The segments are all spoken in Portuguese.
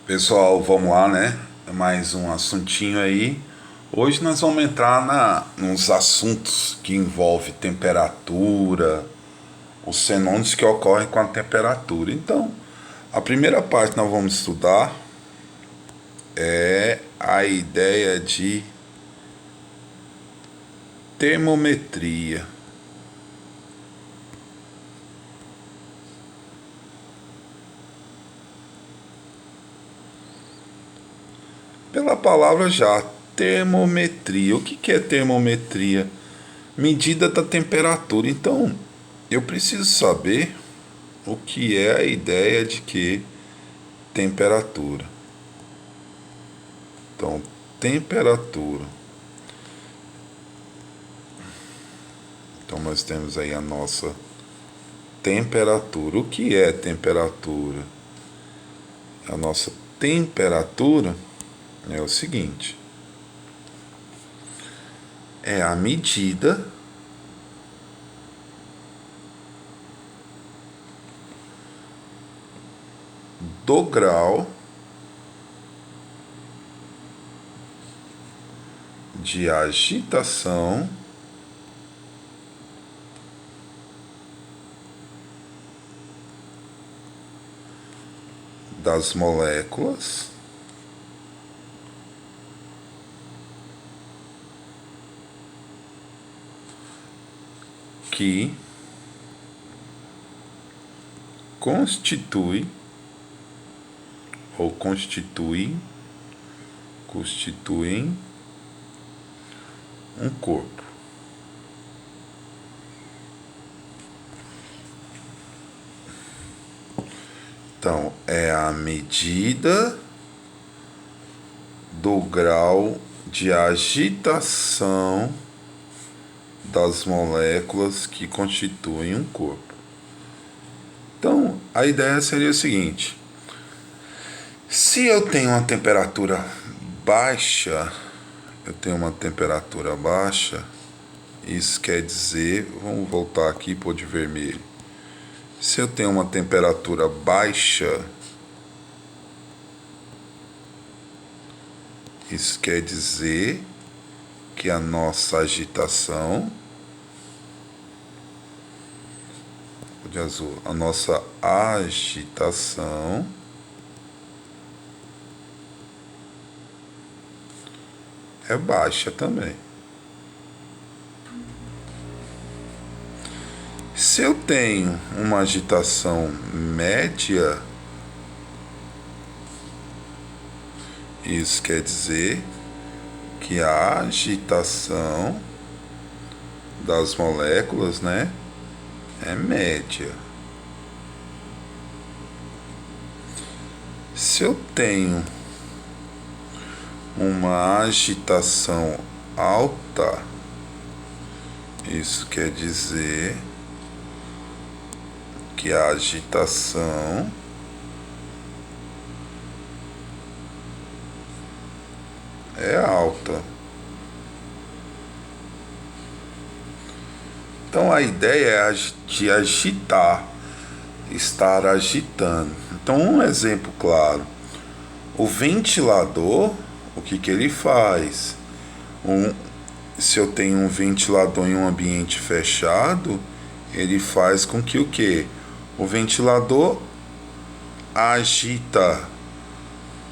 Pessoal, vamos lá, né? Mais um assuntinho aí. Hoje nós vamos entrar nos assuntos que envolvem temperatura, os fenômenos que ocorrem com a temperatura. Então, a primeira parte que nós vamos estudar é a ideia de termometria. Pela palavra já, termometria. O que é termometria? Medida da temperatura. Então, eu preciso saber o que é a ideia de que temperatura. Então, temperatura. Então, nós temos aí a nossa temperatura. O que é temperatura? A nossa temperatura é o seguinte: é a medida do grau de agitação das moléculas que constituem um corpo. Então, é a medida do grau de agitação das moléculas que constituem um corpo. Então, a ideia seria o seguinte: se eu tenho uma temperatura baixa, isso quer dizer, vamos voltar aqui para o de vermelho. Se eu tenho uma temperatura baixa, isso quer dizer que a nossa agitação, de azul, a nossa agitação é baixa também. Se eu tenho uma agitação média, isso quer dizer que a agitação das moléculas, né, é média. Se eu tenho uma agitação alta, isso quer dizer que a agitação é alta. Então a ideia é de agitar, estar agitando. Então, um exemplo claro: o ventilador, o que ele faz? Se eu tenho um ventilador em um ambiente fechado, ele faz com que o quê? O ventilador agita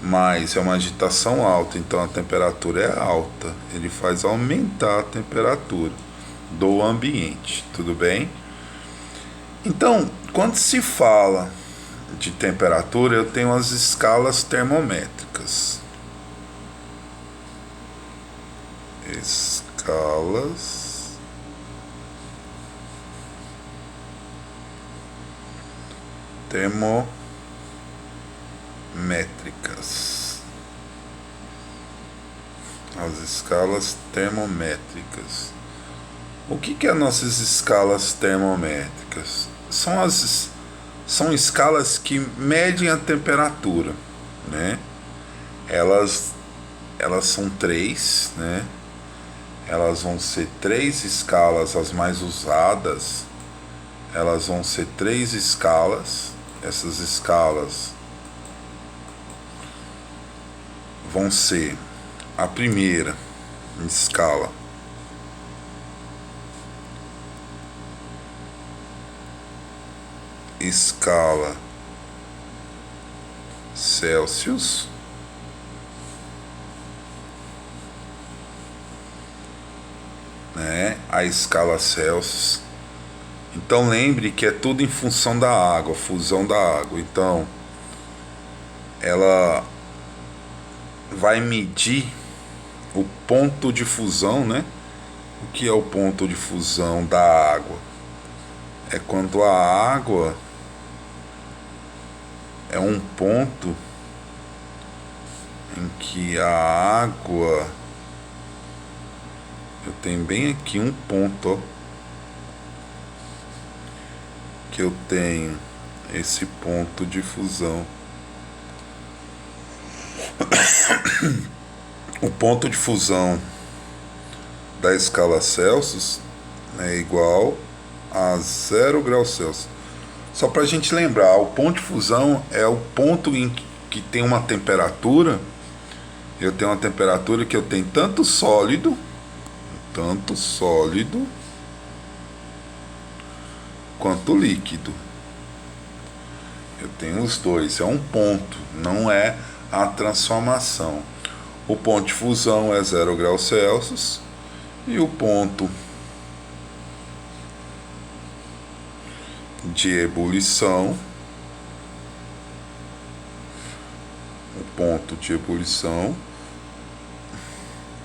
mais, é uma agitação alta, então a temperatura é alta. Ele faz aumentar a temperatura do ambiente, tudo bem? Então, quando se fala de temperatura, eu tenho as escalas termométricas. Escalas termométricas. As escalas termométricas. O que é nossas escalas termométricas? São escalas que medem a temperatura, né? Elas são três, né? Elas vão ser três escalas, as mais usadas. Elas vão ser três escalas. Essas escalas vão ser a primeira escala Celsius, né? A escala Celsius. Então lembre que é tudo em função da água, fusão da água. Então ela vai medir o ponto de fusão, né? O que é o ponto de fusão da água? É quando a água é um ponto em que a água, eu tenho bem aqui um ponto, ó, que eu tenho esse ponto de fusão. O ponto de fusão da escala Celsius é igual a 0 graus Celsius. Só para a gente lembrar, o ponto de fusão é o ponto em que tem uma temperatura. Eu tenho uma temperatura que eu tenho tanto sólido quanto líquido. Eu tenho os dois, é um ponto, não é a transformação. O ponto de fusão é 0 graus Celsius e o ponto de ebulição,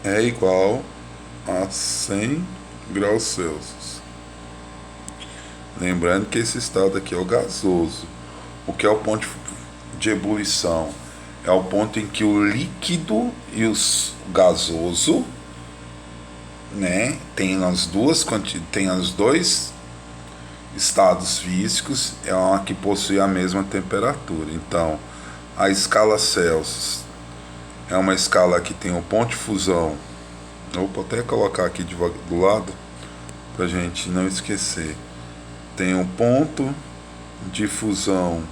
é igual a 100 graus Celsius. Lembrando que esse estado aqui é o gasoso. O que é o ponto de ebulição? É o ponto em que o líquido e o gasoso, né, tem os dois estados físicos, é uma que possui a mesma temperatura. Então, a escala Celsius é uma escala que tem o ponto de fusão. Eu vou até colocar aqui do lado para a gente não esquecer. Tem o ponto de fusão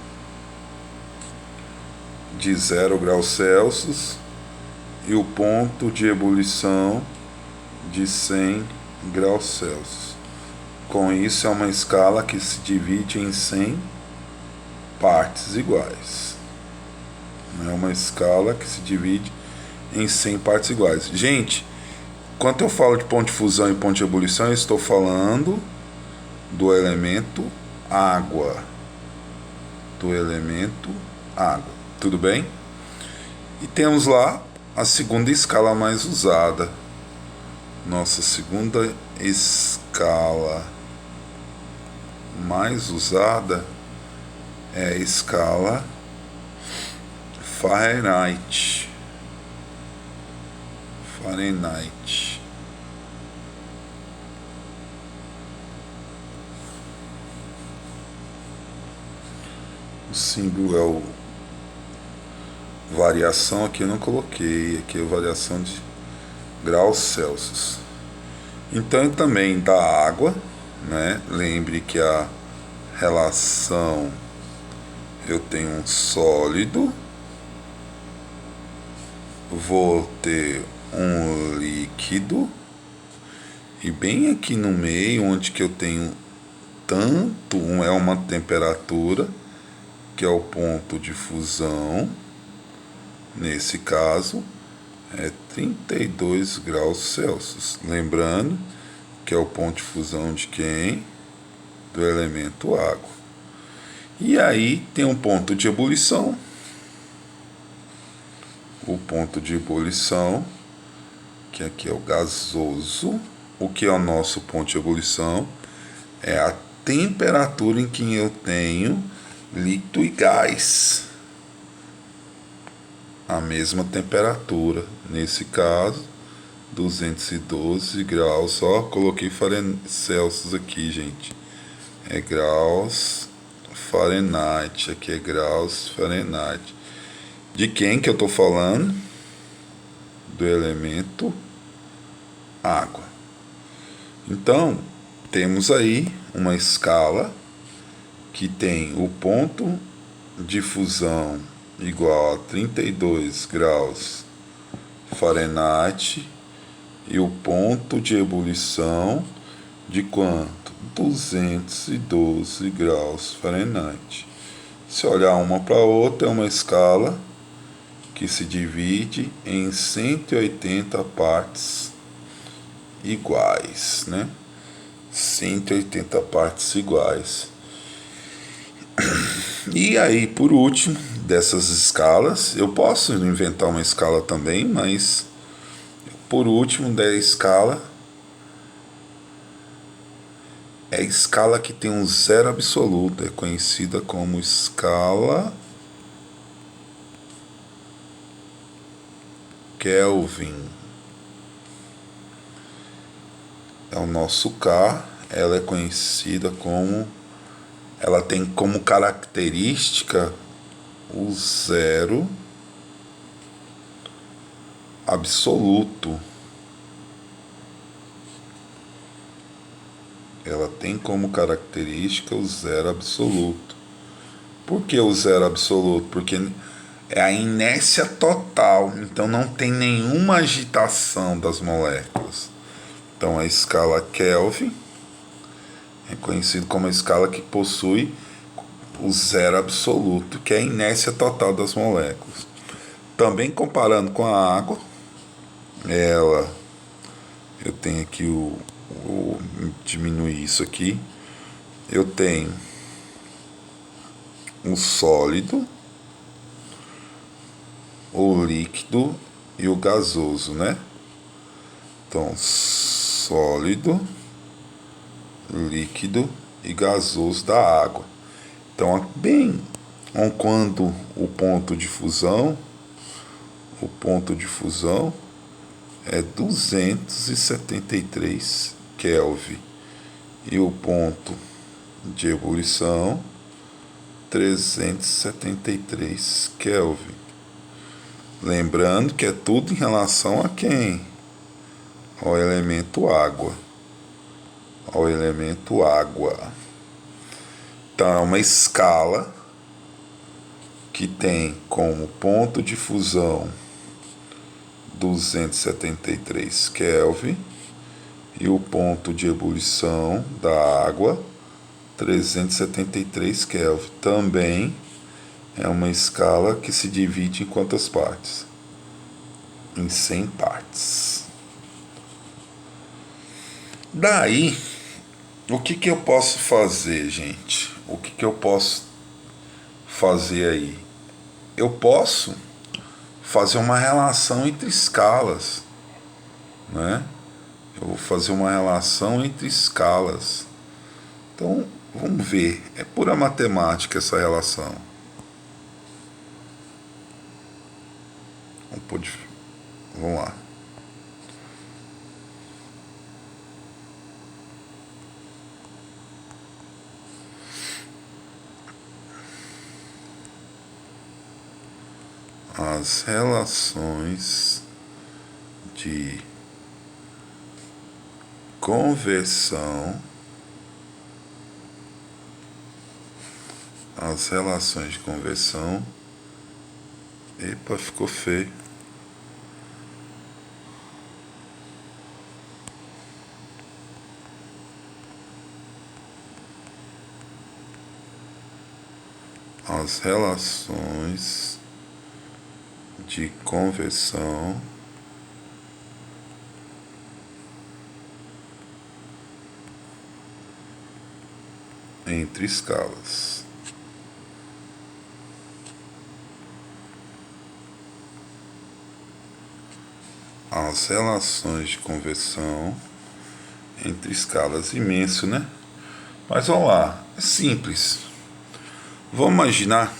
de 0 graus Celsius e o ponto de ebulição de 100 graus Celsius. Com isso, é uma escala que se divide em 100 partes iguais. É uma escala que se divide em 100 partes iguais. Gente, quando eu falo de ponto de fusão e ponto de ebulição, eu estou falando do elemento água. Tudo bem? E temos lá a segunda escala mais usada. Nossa segunda escala mais usada é a escala Fahrenheit. O símbolo é o variação, aqui eu não coloquei, aqui é a variação de graus Celsius. Então também da água, né? Lembre que a relação, eu tenho um sólido, vou ter um líquido, e bem aqui no meio, onde que eu tenho é uma temperatura, que é o ponto de fusão, nesse caso é 32 graus Celsius. Lembrando que é o ponto de fusão de quem? Do elemento água. E aí tem um ponto de ebulição. O ponto de ebulição, que aqui é o gasoso. O que é o nosso ponto de ebulição? É a temperatura em que eu tenho líquido e gás. A mesma temperatura. Nesse caso, 212 graus. Só coloquei Celsius aqui, gente. É graus Fahrenheit. Aqui é graus Fahrenheit. De quem que eu estou falando? Do elemento água. Então, temos aí uma escala que tem o ponto de fusão igual a 32 graus Fahrenheit e o ponto de ebulição de quanto? 212 graus Fahrenheit. Se olhar uma para outra, é uma escala que se divide em 180 partes iguais, né? 180 partes iguais. E aí, por último, dessas escalas, eu posso inventar uma escala também, mas por último da escala é a escala que tem um zero absoluto, é conhecida como escala Kelvin. É o nosso K, ela é conhecida como, ela tem como característica o zero absoluto. Ela tem como característica o zero absoluto. Por que o zero absoluto? Porque é a inércia total, então não tem nenhuma agitação das moléculas. Então a escala Kelvin é conhecida como a escala que possui o zero absoluto, que é a inércia total das moléculas. Também comparando com a água, eu tenho aqui vou diminuir isso aqui. Eu tenho o sólido, o líquido e o gasoso, né? Então, sólido, líquido e gasoso da água. Então, bem, quando o ponto de fusão é 273 Kelvin e o ponto de ebulição 373 Kelvin. Lembrando que é tudo em relação a quem? Ao elemento água. Então é uma escala que tem como ponto de fusão 273 Kelvin e o ponto de ebulição da água 373 Kelvin. Também é uma escala que se divide em quantas partes? Em 100 partes. Daí, o que eu posso fazer, gente? O que eu posso fazer aí? Eu posso fazer uma relação entre escalas, né? Eu vou fazer uma relação entre escalas. Então, vamos ver. É pura matemática essa relação. Vamos lá. As relações de conversão, epa, ficou feio. As relações de conversão entre escalas. As relações de conversão entre escalas, imenso, né? Mas vamos lá, é simples. Vamos imaginar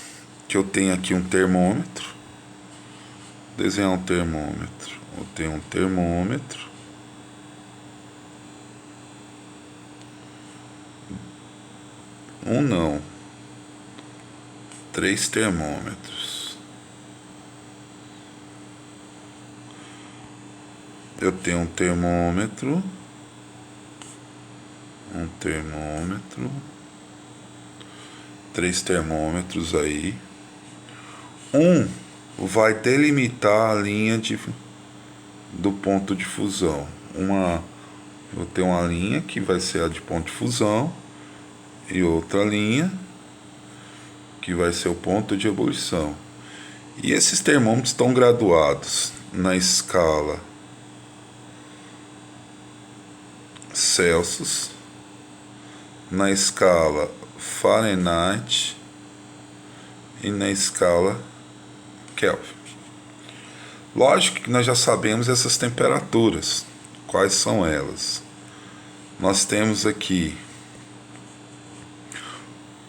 que eu tenho aqui um termômetro. Desenhar um termômetro. Eu tenho um termômetro. Um não. 3 termômetros. Eu tenho um termômetro. 3 termômetros aí. Um vai delimitar a linha do ponto de fusão. Eu tenho uma linha que vai ser a de ponto de fusão e outra linha que vai ser o ponto de ebulição. E esses termômetros estão graduados na escala Celsius, na escala Fahrenheit e na escala Kelvin. Lógico que nós já sabemos essas temperaturas. Quais são elas? Nós temos aqui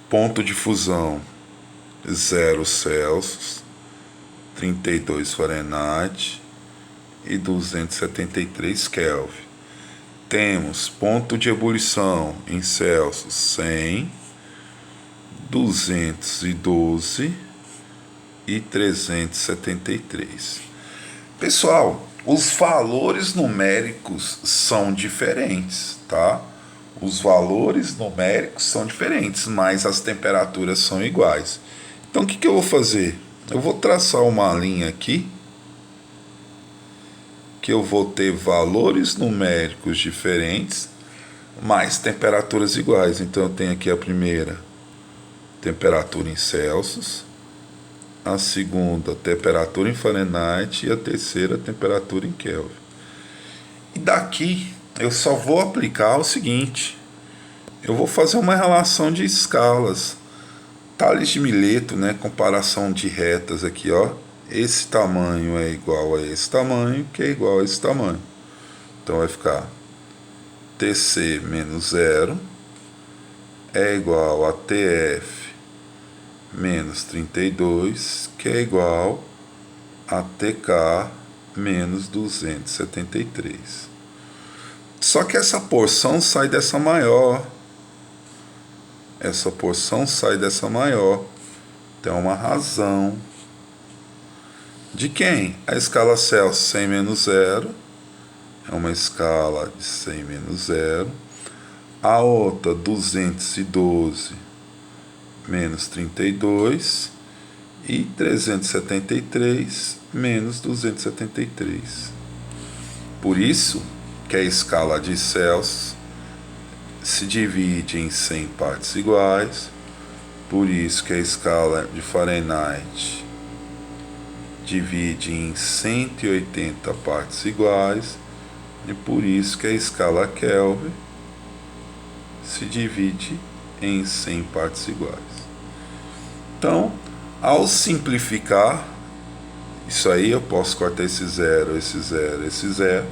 ponto de fusão 0 Celsius, 32 Fahrenheit e 273 Kelvin. Temos ponto de ebulição em Celsius 100, 212 e 373. Pessoal, os valores numéricos são diferentes, tá? Os valores numéricos são diferentes, mas as temperaturas são iguais. Então o que eu vou fazer? Eu vou traçar uma linha aqui, que eu vou ter valores numéricos diferentes, mas temperaturas iguais. Então eu tenho aqui a primeira temperatura em Celsius, a segunda temperatura em Fahrenheit e a terceira temperatura em Kelvin. E daqui eu só vou aplicar o seguinte: eu vou fazer uma relação de escalas. Tales de Mileto, né? Comparação de retas aqui, ó. Esse tamanho é igual a esse tamanho, que é igual a esse tamanho. Então vai ficar TC menos 0 é igual a TF menos 32, que é igual a TK menos 273. Só que essa porção sai dessa maior. Essa porção sai dessa maior. Tem uma razão. De quem? A escala Celsius 100 menos 0 é uma escala de 100 menos 0. A outra 212 menos 32 e 373 menos 273. Por isso que a escala de Celsius se divide em 100 partes iguais. Por isso que a escala de Fahrenheit divide em 180 partes iguais, e por isso que a escala Kelvin se divide em 100 partes iguais. Então, ao simplificar isso aí, eu posso cortar esse 0, esse 0, esse 0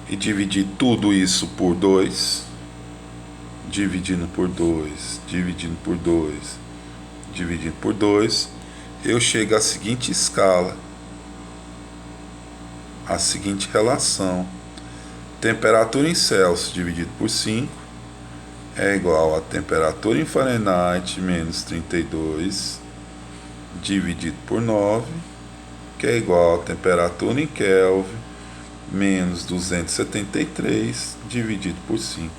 e dividir tudo isso por 2, dividindo por 2, dividindo por 2, dividindo por 2, eu chego à seguinte escala, a seguinte relação: temperatura em Celsius dividido por 5 é igual a temperatura em Fahrenheit menos 32 dividido por 9, que é igual a temperatura em Kelvin menos 273 dividido por 5.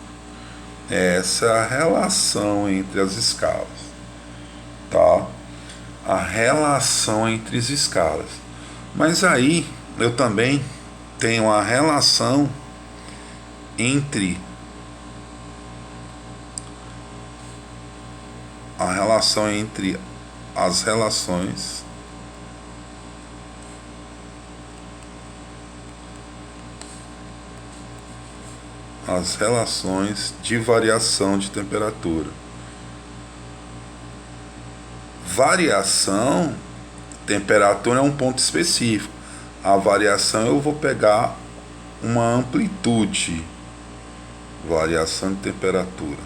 Essa é a relação entre as escalas, tá? A relação entre as escalas. Mas aí eu também tenho a relação entre as relações de variação de temperatura. Variação, temperatura é um ponto específico. A variação eu vou pegar uma amplitude, variação de temperatura,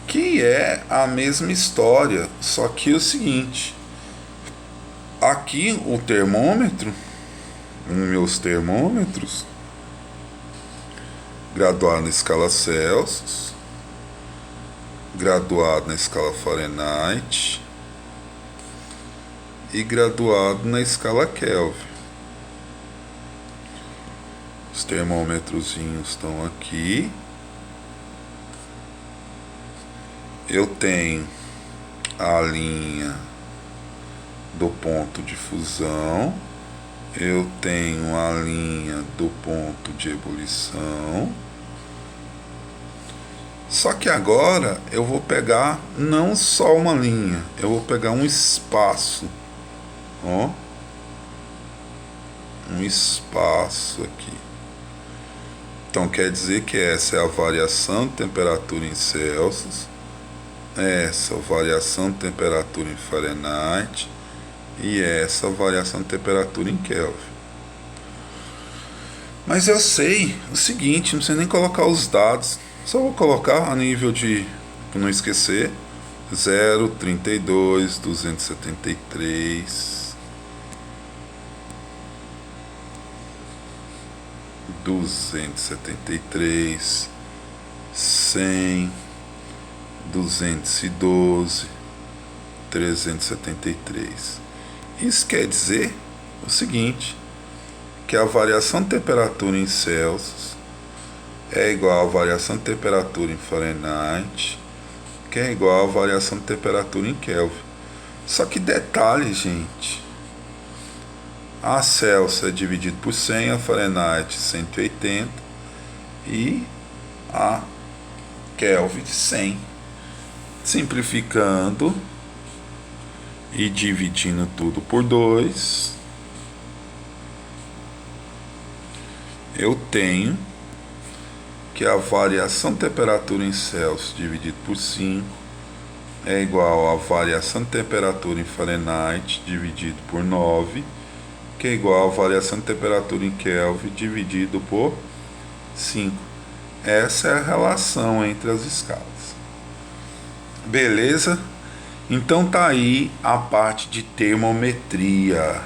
que é a mesma história, só que é o seguinte: aqui o termômetro, os meus termômetros, graduado na escala Celsius, graduado na escala Fahrenheit e graduado na escala Kelvin. Os termômetrozinhos estão aqui. Eu tenho a linha do ponto de fusão, eu tenho a linha do ponto de ebulição. Só que agora eu vou pegar não só uma linha, eu vou pegar um espaço, ó, um espaço aqui. Então quer dizer que essa é a variação de temperatura em Celsius, essa variação de temperatura em Fahrenheit e essa variação de temperatura em Kelvin. Mas eu sei o seguinte, não precisa nem colocar os dados, só vou colocar a nível de, para não esquecer, 0, 32, 273, 273, 100, 212, 373. Isso quer dizer o seguinte, que a variação de temperatura em Celsius é igual à variação de temperatura em Fahrenheit, que é igual à variação de temperatura em Kelvin. Só que detalhe, gente, a Celsius é dividido por 100, a Fahrenheit 180 e a Kelvin 100. Simplificando e dividindo tudo por 2, eu tenho que a variação de temperatura em Celsius dividido por 5 é igual à variação de temperatura em Fahrenheit dividido por 9, que é igual à variação de temperatura em Kelvin dividido por 5. Essa é a relação entre as escalas. Beleza? Então tá aí a parte de termometria.